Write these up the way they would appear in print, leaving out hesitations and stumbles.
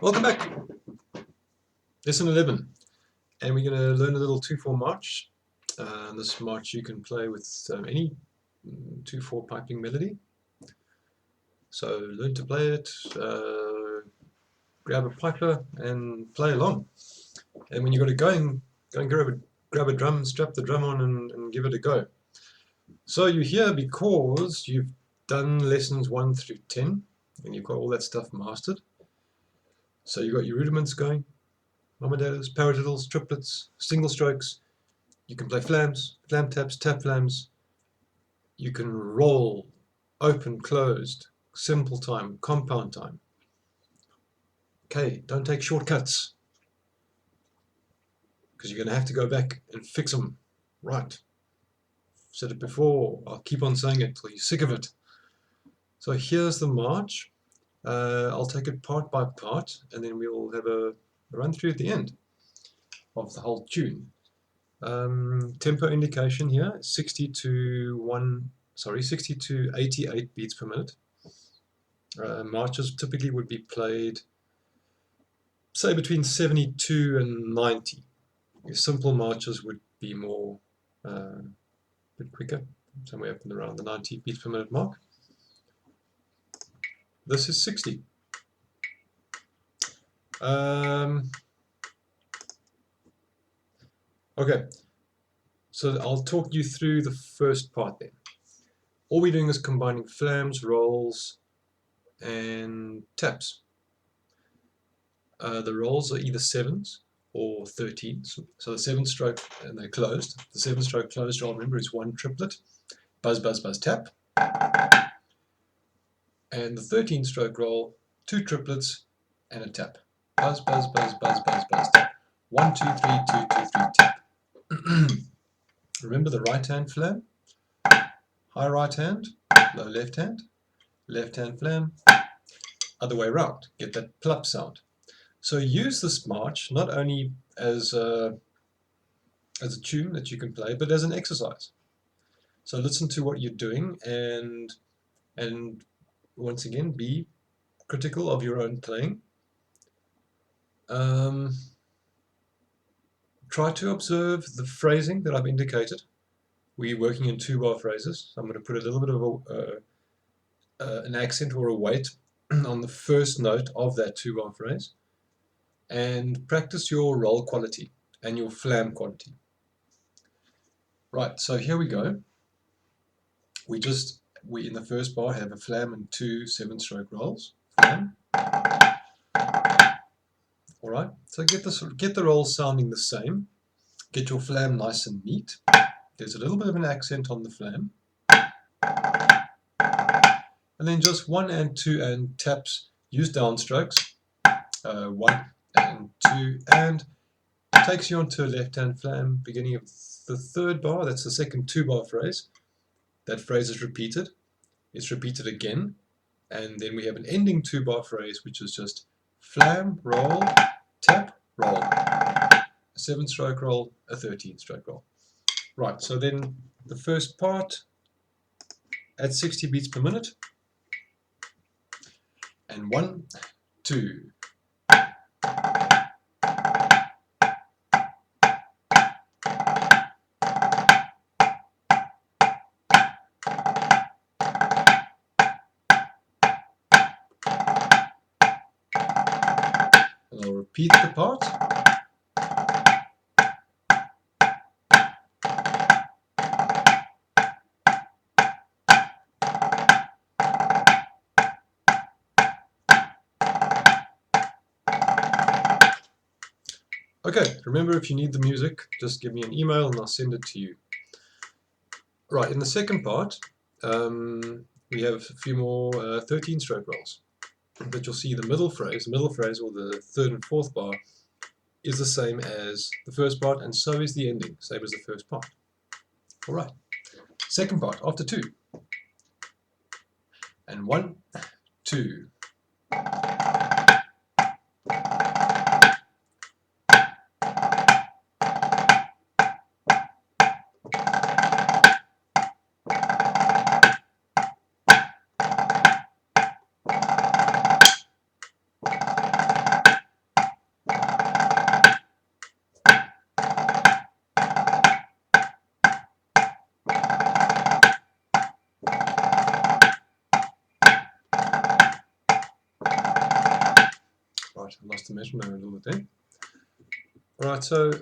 Welcome back. Lesson 11. And we're going to learn a little 2/4 march. This march you can play with any 2/4 piping melody. So learn to play it, grab a piper and play along. And when you've got it going, go and grab a drum, strap the drum on and give it a go. So you're here because you've done lessons 1 through 10 and you've got all that stuff mastered. So you've got your rudiments going, momaderos, paradiddles, triplets, single strokes. You can play flams, flam taps, tap flams. You can roll, open, closed, simple time, compound time. Okay, don't take shortcuts because you're going to have to go back and fix them right. Said it before, I'll keep on saying it till you're sick of it. So here's the march. I'll take it part by part and then we'll have a run through at the end of the whole tune. Tempo indication here, 60 to 88 beats per minute. Marches typically would be played, say, between 72 and 90. Simple marches would be more, a bit quicker, somewhere up and around the 90 beats per minute mark. This is 60. Okay, so I'll talk you through the first part then. All we're doing is combining flams, rolls, and taps. The rolls are either 7s or 13s. So the 7-stroke, and they're closed. The 7-stroke closed roll, remember, is 1 triplet. Buzz, buzz, buzz, tap. And the 13-stroke roll, 2 triplets and a tap. Buzz, buzz, buzz, buzz, buzz, buzz, tap. 1, 2, 3, 2, 2, 3, tap. Remember the right-hand flam? High right hand, low left hand flam, other way around. Get that plup sound. So use this march not only as a tune that you can play, but as an exercise. So listen to what you're doing and once again be critical of your own playing. Try to observe the phrasing that I've indicated. We're working in 2-bar phrases. So I'm going to put a little bit of an accent or a weight on the first note of that 2-bar phrase, and practice your roll quality and your flam quality. Right, so here we go. We in the first bar have a flam and 2 7-stroke rolls. Flam. All right, so get the rolls sounding the same. Get your flam nice and neat. There's a little bit of an accent on the flam. And then just 1 and 2 and taps. Use downstrokes. 1 and 2 and takes you onto a left-hand flam, beginning of the 3rd bar. That's the second 2-bar phrase. That phrase is repeated. It's repeated again. And then we have an ending 2-bar phrase, which is just flam, roll, tap, roll. A 7-stroke roll, a 13-stroke roll. Right, so then the first part at 60 beats per minute. And 1, 2. And I'll repeat the part. Okay, remember, if you need the music, just give me an email and I'll send it to you. Right, in the second part, we have a few more 13-stroke rolls. But you'll see the middle phrase or the 3rd and 4th bar is the same as the first part, and so is the ending, same as the first part. All right, second part, after 2. And 1, 2. I lost the metronome a little bit there. Alright, so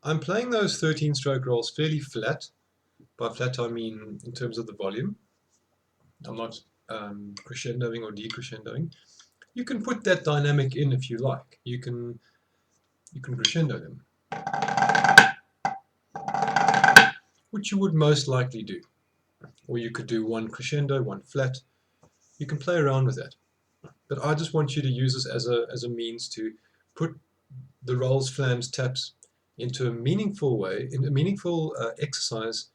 I'm playing those 13 stroke rolls fairly flat. By flat I mean in terms of the volume. I'm not crescendoing or decrescendoing. You can put that dynamic in if you like. You can crescendo them, which you would most likely do. Or you could do one crescendo, one flat. You can play around with that. But I just want you to use this as a means to put the rolls, flams, taps into a meaningful way, in a meaningful exercise,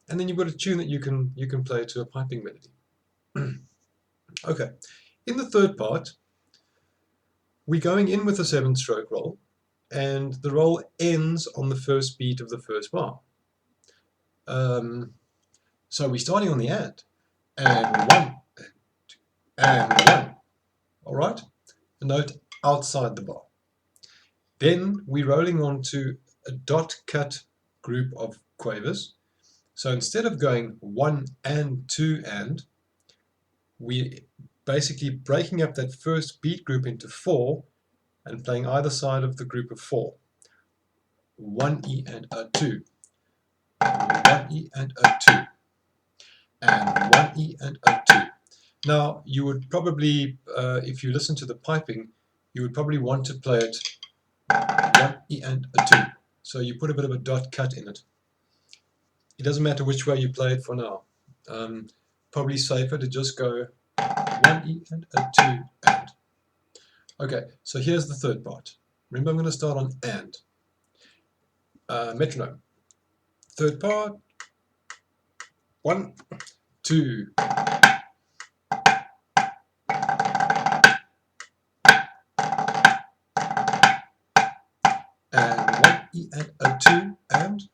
and then you've got a tune that you can play to a piping melody. Okay, in the third part, we're going in with a 7-stroke roll, and the roll ends on the first beat of the first bar. So we're starting on the and 1, and 1. All right, a note outside the bar. Then we're rolling on to a dot cut group of quavers. So instead of going 1 and 2 and, we're basically breaking up that first beat group into 4 and playing either side of the group of 4. 1E and a 2. 1E and a 2. And 1E and a 2. Now, you would probably, if you listen to the piping, you would probably want to play it 1E and a 2. So you put a bit of a dot cut in it. It doesn't matter which way you play it for now. Probably safer to just go 1E and a 2 and. Okay, so here's the third part. Remember, I'm going to start on and. Metronome. Third part. 1, 2. And 1E and a 2 and.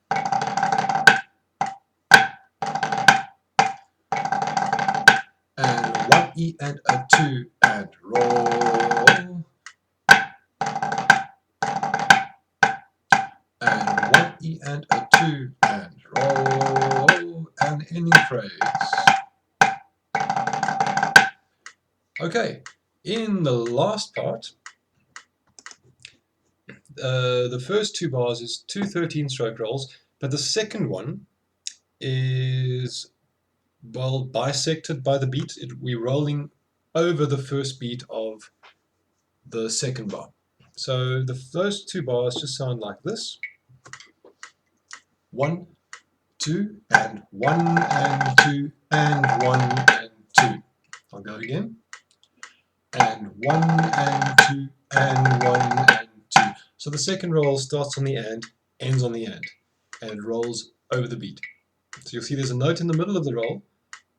And 1E and a 2 and roll. And 1E and a 2 and roll. And ending phrase. Okay, in the last part, the first 2 bars is 2 13-stroke rolls, but the second one is, well, bisected by the beat. We're rolling over the first beat of the second bar. So the first 2 bars just sound like this. 1, 2, and 1 and 2 and 1 and 2. I'll go again. And 1 and 2 and 1 and 2. So the second roll starts on the and, ends on the and it rolls over the beat. So you'll see there's a note in the middle of the roll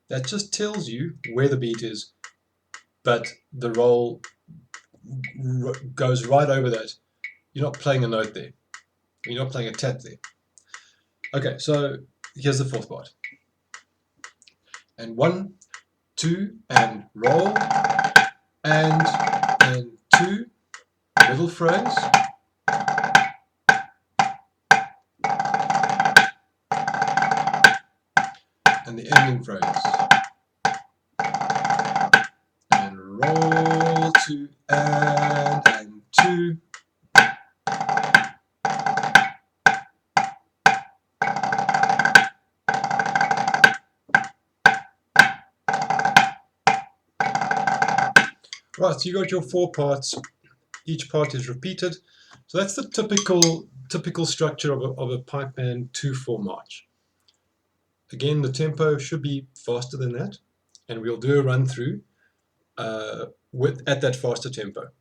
that just tells you where the beat is, but the roll goes right over that. You're not playing a note there. You're not playing a tap there. Okay, so here's the fourth part. And 1, 2, and roll, and 2, middle phrase, and the ending phrase. And roll, 2, and 2. Right, so you got your 4 parts. Each part is repeated. So that's the typical structure of a pipe band 2/4 march. Again, the tempo should be faster than that, and we'll do a run through at that faster tempo.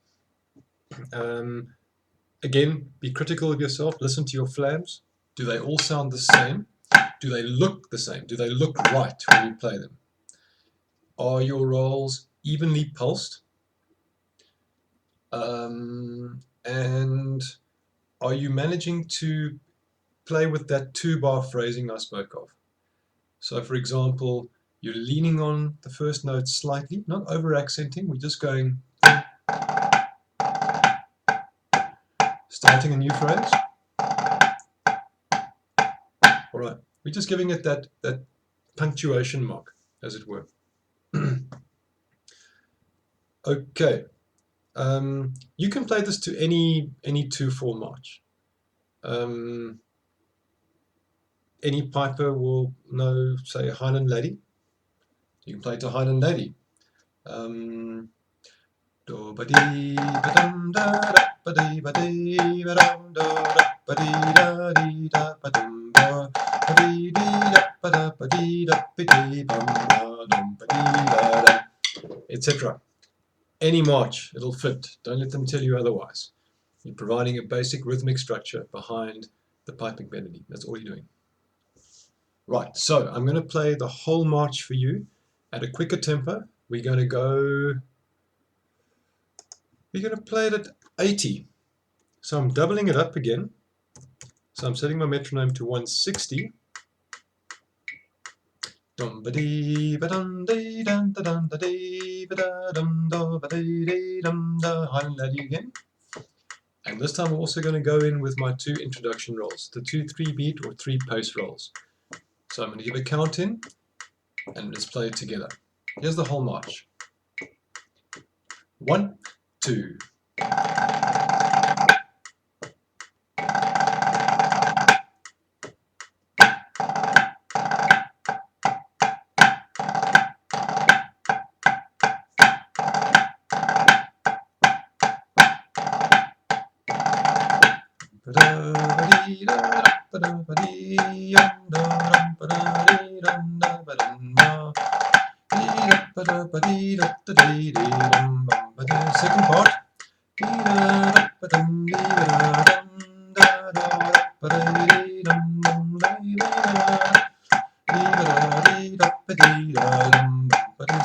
Again, be critical of yourself. Listen to your flams. Do they all sound the same? Do they look the same? Do they look right when you play them? Are your rolls evenly pulsed? And are you managing to play with that 2-bar phrasing I spoke of? So for example, you're leaning on the first note slightly, not over accenting, we're just going, starting a new phrase. All right, we're just giving it that punctuation mark, as it were. Okay, You can play this to any 2/4 march. Any piper will know, say, Highland Lady. You can play to Highland Lady. Do ba dee ba dum da da ba dee ba dee ba dum da da ba dee da dee da ba dum ba ba dee dee da ba da ba dee da ba dee bum da dum ba dee da da, etc. Any march, it'll fit. Don't let them tell you otherwise. You're providing a basic rhythmic structure behind the piping melody. That's all you're doing. Right, so I'm going to play the whole march for you at a quicker tempo. We're going to play it at 80. So I'm doubling it up again. So I'm setting my metronome to 160. Dum ba dee ba dum dee dum da dum da dee ba da dum da ba dee dee dum da. Highland Lady again. And this time I'm also going to go in with my 2 introduction rolls, the 2 3-beat or 3 post rolls. So I'm going to give a count in and let's play it together. Here's the whole march. 1, 2. Second part.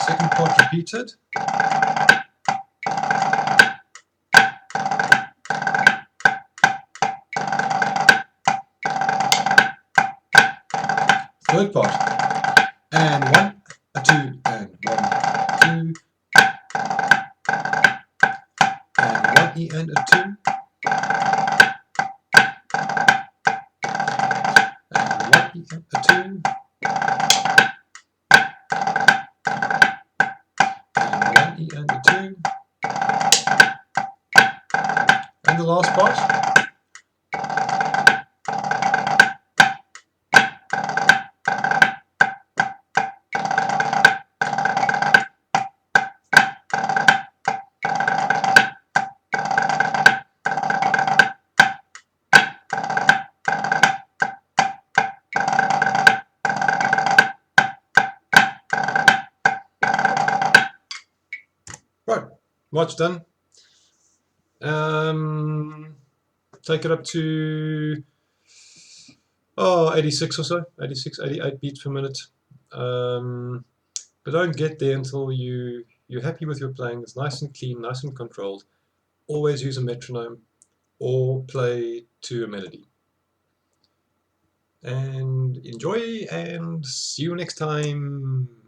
Second part repeated. Third part. And 1, 2, and 1, 2. And 1 E and a 2. And 1 E and a 2. And 1 E and a 2. And the last part. Right, march done. Take it up to 86 or so, 86, 88 beats per minute. But don't get there until you're happy with your playing. It's nice and clean, nice and controlled. Always use a metronome or play to a melody. And enjoy and see you next time.